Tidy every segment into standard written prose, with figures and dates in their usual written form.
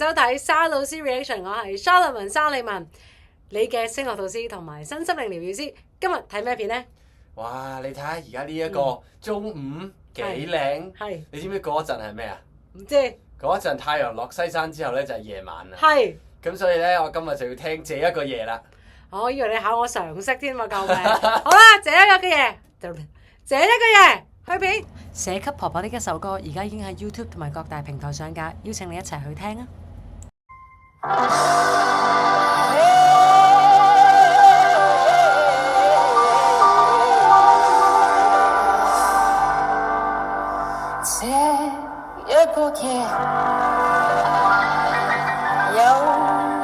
收睇沙老師 reaction， 我係沙利文沙利文，你嘅聲樂導師同埋身心靈療癒師。今日睇咩片呢？哇！你睇下而家呢一個中午幾靚，係你知唔知嗰陣係咩啊？唔知嗰陣太陽落西山之後咧就係夜晚啦。係咁所以咧，我今日就要聽這一個夜啦。我以為你考我常識添嘛，救命！好啦，這一個嘅嘢，這一個嘢去片。寫給婆婆的一首歌，而家已經喺 YouTube 同埋各大平台上架，邀請你一齊去聽啊！這一個夜，有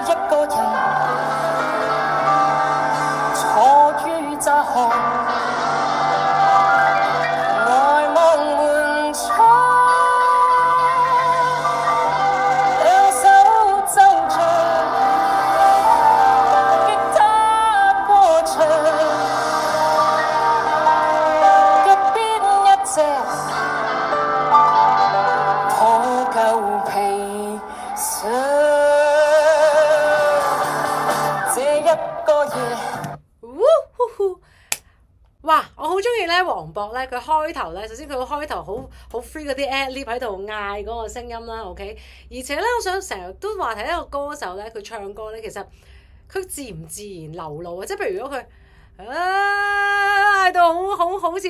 一個人坐於窄巷，呆望門窗，兩手奏着吉他歌唱，一邊一隻舊皮箱，這一個夜。哇！我好中意咧黃渤咧，佢開頭咧，首先佢個開頭好 free 嗰啲 ad lib 喺度嗌嗰個聲音啦 ，OK。而且咧，我想成日都話睇一個歌手咧，佢唱歌咧，其實佢自唔自然流露啊，即係譬如如果佢嗌到好似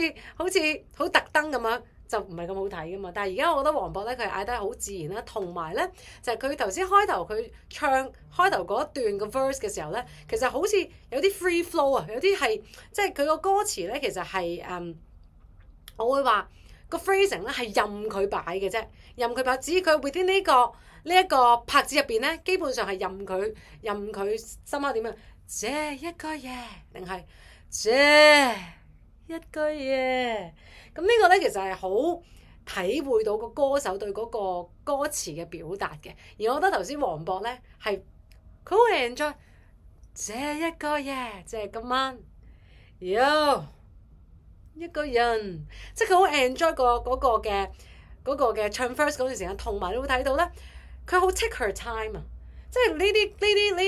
好特登咁樣。就唔係咁好睇噶嘛，但係而家我覺得黃渤咧，佢嗌得好自然啦，同埋咧就係佢頭先開頭佢唱開頭嗰一段個 verse 嘅時候咧，其實好似有啲 free flow 啊，有啲係即係佢個歌詞咧，其實係我會話個 phrasing 咧係任佢擺嘅啫，任佢擺，至於佢 within 呢一個拍子入邊咧，基本上係任佢心口點樣，這一個夜定係這一個夜。咁呢個咧其實係好體會到個歌手對嗰個歌詞嘅表達嘅，而我覺得頭先黃渤咧係佢好 enjoy 這一個夜，即係今晚有一個人，即係佢好 enjoy 嗰個嘅唱 first 嗰段時間，同埋你會睇到咧佢好 take her time 啊，即係呢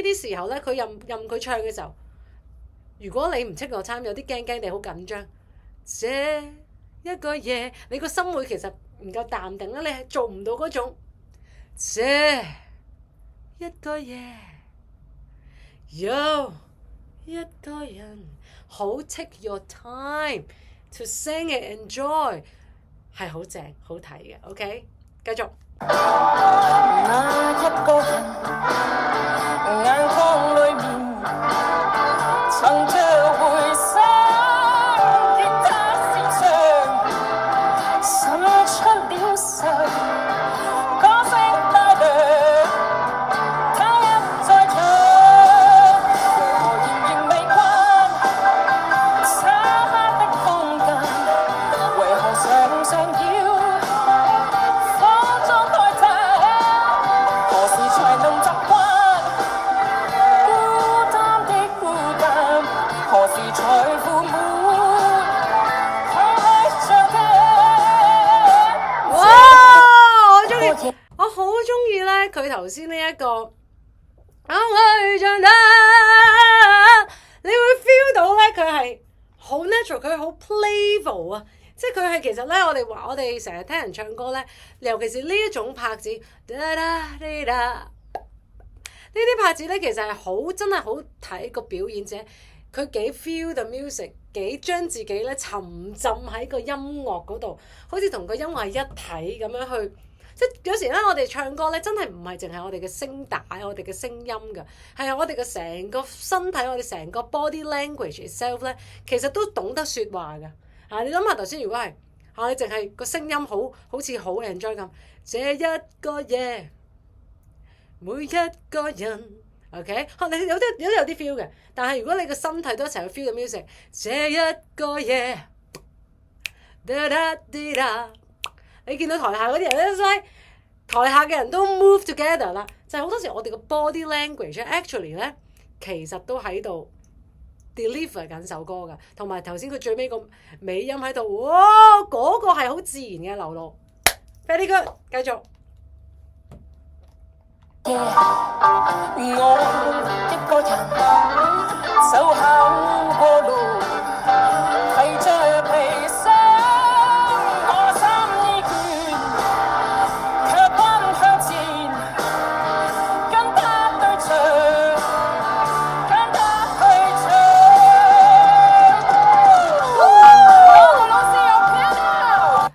啲時候咧，佢任佢唱嘅時候，如果你唔 take her time，有啲驚地好緊張，一個夜，你個心會其實唔夠淡定啦，你係做唔到嗰種。這一個夜，有一個人好 take your time to sing it enjoy， 係好正好睇嘅。OK， 繼續。那一個人眼眶裡面曾着回聲。佢頭先呢一個你會 feel 到咧佢係好 natural， 佢好 playful 啊！即係佢係其實咧，我哋成日聽人唱歌咧，尤其是呢一種拍子，呢啲拍子咧，其實係好真係好睇個表演者，佢幾 feel the music， 幾將自己咧沉浸喺個音樂嗰度，好似同個音樂係一體咁樣去。即係有時咧，我哋唱歌咧，真係唔係淨係我哋嘅聲帶、我哋嘅聲音㗎，係我哋嘅成個身體、我哋成個 body language itself 咧，其實都懂得説話㗎。你諗下頭先，如果係你淨係個聲音好似好 enjoy 咁，這一個夜，每一個人 ，OK， 你有啲 feel 嘅。但係如果你個身體都一齊去 feel the music， 這一個夜，你見到台下嗰啲人咧，台下嘅人都 move together 啦，就係好多時我哋個 body language actually 咧，其實都喺度 deliver 緊首歌噶，同埋頭先佢最尾個尾音喺度，哇！嗰個係好自然嘅流露。Very good， 繼續。我一個人走行過路，提着皮箱，我心已倦，卻奔向前，跟他對唱，跟他去唱。老師有 piano。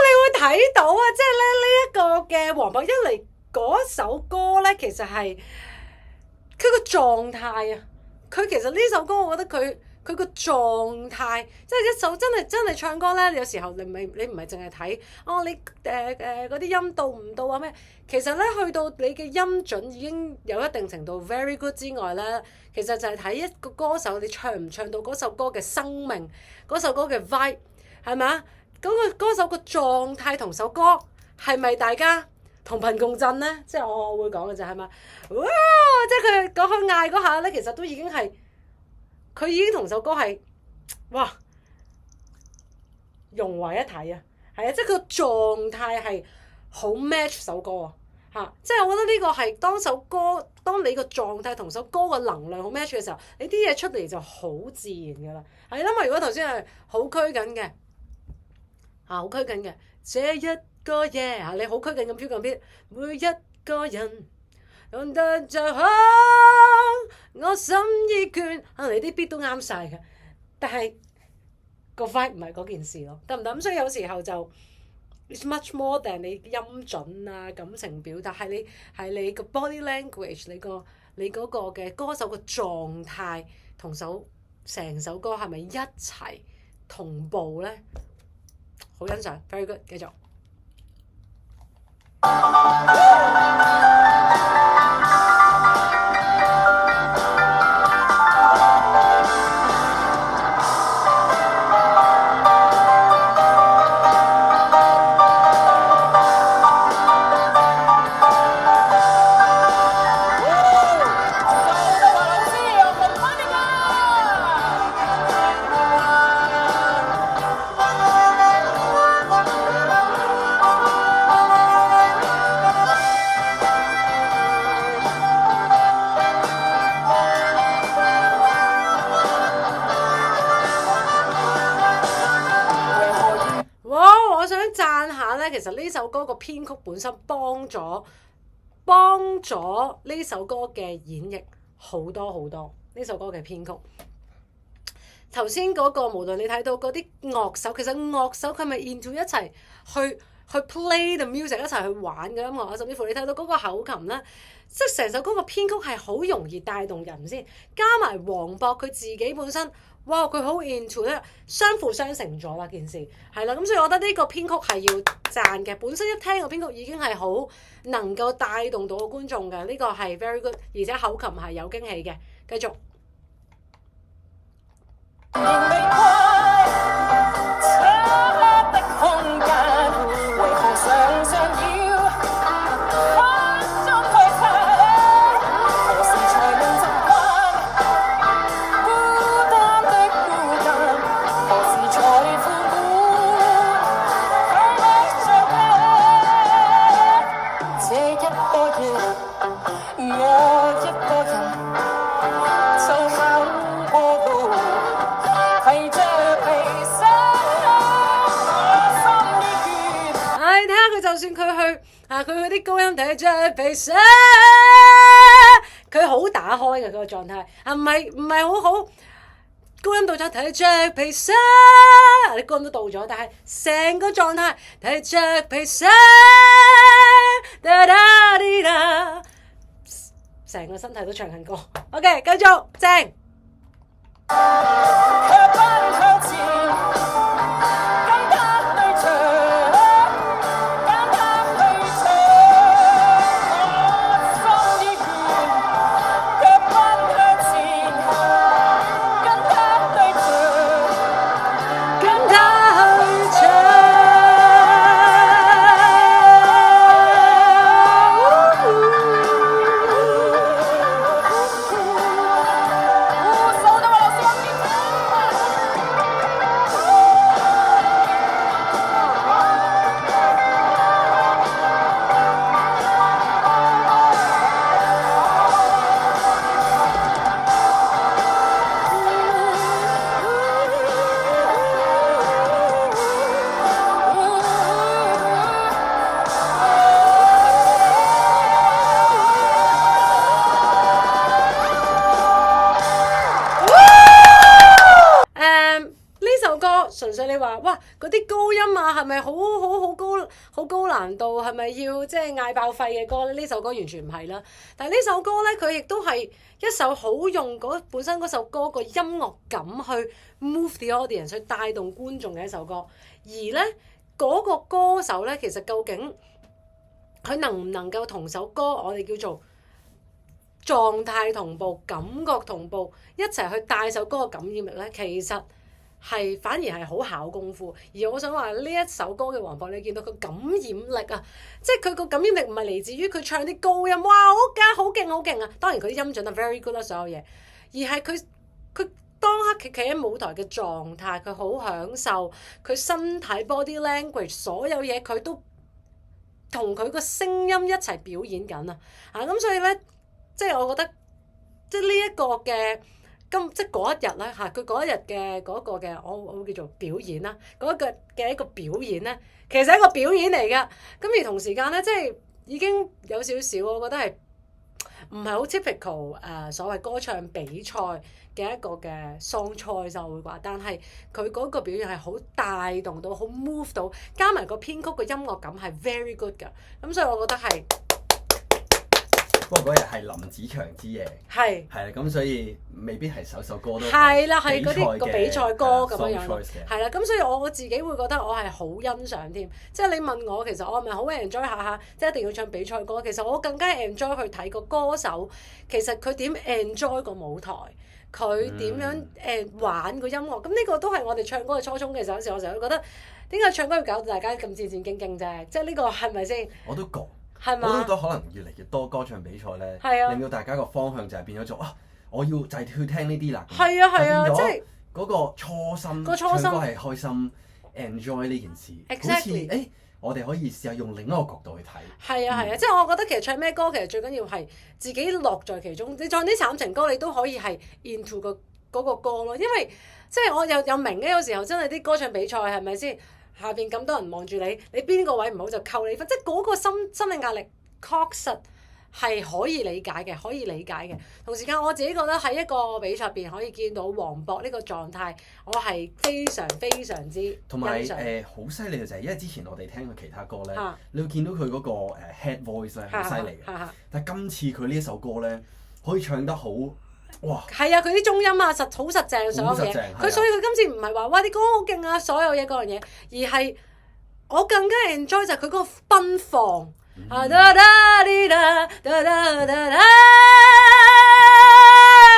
你會睇到啊，即係咧呢一個嘅黃渤一嚟嗰首歌咧，其實係佢個狀態啊。佢其實呢首歌，我覺得佢個狀態，即係一首真係唱歌咧。有時候你唔係淨係睇你嗰啲音到唔到啊咩？其實咧去到你嘅音準已經有一定程度 very good 之外咧，其實就係睇一個歌手你唱唔唱到嗰首歌嘅生命，嗰首歌嘅 vibe 係咪啊？嗰個歌手個狀態同首歌係咪大家同頻共振咧？即係我會講嘅就係嘛，哇！即係佢嗌嗰下咧，其實都已經係佢已經同首歌係哇融為一體啊！係啊，即係佢個狀態係好 match 首歌啊！嚇，即係我覺得呢個係當你個狀態同首歌個能量好 match 嘅時候，你啲嘢出嚟就好自然㗎啦。係因為如果頭先係好拘緊嘅。好拘緊嘅，這一個夜啊，你好拘緊咁飄緊飄，每一個人用得就好，我心已倦，可能你啲 beat 都啱晒嘅，但係個 vibe 唔係嗰件事咯，得唔得？咁所以有時候就 it's much more than 你音準啊、感情表達，係你個 body language，你嗰個嘅歌手個狀態同成首歌係咪一齊同步咧？好欣賞 ，very good， 繼續。其實呢首歌個編曲本身幫咗呢首歌嘅演繹好多好多。呢首歌嘅編曲，頭先嗰個無論你睇到嗰啲樂手，其實樂手佢咪 into 一齊去 play the music， 一齊去玩嘅音樂，甚至乎你睇到嗰個口琴啦，即係成首歌個編曲係好容易帶動人先，加埋黃渤佢自己本身。哇！佢好 into 咧，相輔相成咗啦件事，係啦，咁所以我覺得呢個編曲係要讚嘅。本身一聽個編曲已經係好能夠帶動到個觀眾嘅，呢個係 very good， 而且口琴係有驚喜嘅。繼續。佢嗰啲高音睇着皮紗，佢好打開嘅嗰個狀態，唔係好高音到咗睇着皮紗，你高音都到咗，但係成個狀態睇着皮紗，成個身體都唱緊歌。OK， 繼續正。粹你話哇嗰啲高音啊係咪好高難度，係咪要即係嗌爆肺嘅歌咧？呢首歌完全唔係啦。但係呢首歌咧，佢亦都係一首好用本身嗰首歌個音樂感去 move the audience， 去帶動觀眾嘅一首歌。而咧嗰個歌手咧，其實究竟佢能唔能夠同首歌我哋叫做狀態同步、感覺同步，一齊去帶首歌嘅感染力咧，其實係反而係好考功夫。而我想話呢一首歌嘅黃渤，你見到佢感染力啊，即係佢個感染力唔係嚟自於佢唱啲高音，哇好勁啊！當然佢啲音準係 very good 啦，所有嘢，而係佢當刻企喺舞台嘅狀態，佢好享受佢身體 body language 所有嘢，佢都同佢個聲音一齊表演緊啊！咁所以咧。即係我覺得，即係呢一個嘅即係嗰一日咧嚇，佢嗰一日嘅嗰個嘅我叫做表演啦，嗰個嘅一個表演咧，其實係一個表演嚟㗎。咁而同時間咧，即係已經有少少，我覺得係唔係好 typical 所謂歌唱比賽嘅一個嘅 song choice 就會話，但係佢嗰個表現係好帶動到，好 move 到，加埋個編曲嘅音樂感係 very good 㗎。咁所以我覺得係。不過嗰日係林子祥之夜，係啦，咁所以未必係首歌都係啦，係嗰啲個比賽歌咁樣樣，係啦，咁所以我自己會覺得我係好欣賞添。即係你問我，其實我係咪好 enjoy 下，即係一定要唱比賽歌？其實我更加 enjoy 去睇個歌手，其實佢點 enjoy 個舞台，佢點樣玩個音樂。咁呢個都係我哋唱歌嘅初衷嘅時候。有時我成日都覺得點解唱歌要搞到大家咁戰戰兢兢啫？即係呢個係咪先？我都覺。係嘛？我都覺得可能越嚟越多歌唱比賽咧，令到大家個方向就係變咗做我要就係去聽呢啲啦。係啊，即係嗰個初心，唱歌係開心 enjoy 呢件事。好似我哋可以試下用另一個角度去睇。係啊，即係我覺得其實唱咩歌其實最緊要係自己樂在其中。你唱啲慘情歌，你都可以係 into 嗰個歌咯。因為即係我有明嘅，有時候真係啲歌唱比賽係咪先？下邊咁多人望住你，你邊個位唔好就扣你分，即係嗰個心理壓力確實係可以理解嘅。同時間我自己覺得喺一個比賽入邊可以見到黃渤呢個狀態，我係非常之欣賞。同埋好犀利嘅就係，因為之前我哋聽佢其他歌咧，你會見到佢嗰個head voice 咧好犀利嘅，但係今次佢呢一首歌咧可以唱得好。哇！係啊，佢啲中音啊，好實淨所有嘢。所以佢今次唔係話哇啲歌好勁啊，所有嘢嗰樣嘢，而係我更加 enjoy 就係佢嗰個奔放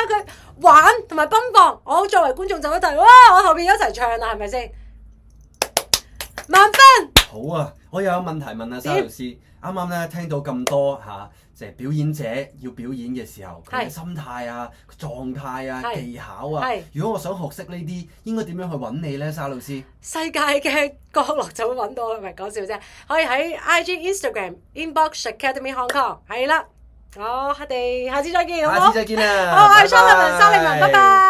佢玩同埋奔放。我作為觀眾就一睇，哇！我後邊一齊唱啦，係咪先？滿分。好啊！我又有問題問沙老師。啱啱咧聽到咁多即係表演者要表演嘅時候，佢嘅心態啊、狀態啊、技巧啊，如果我想學識呢啲，應該點樣去揾你咧，沙老師？世界嘅角落就會揾到，唔係講笑啫。可以喺 IG、Instagram inbox Academy Hong Kong。係啦，我哋下次再見，好唔好？下次再見啊！好，我係沙利文，拜拜。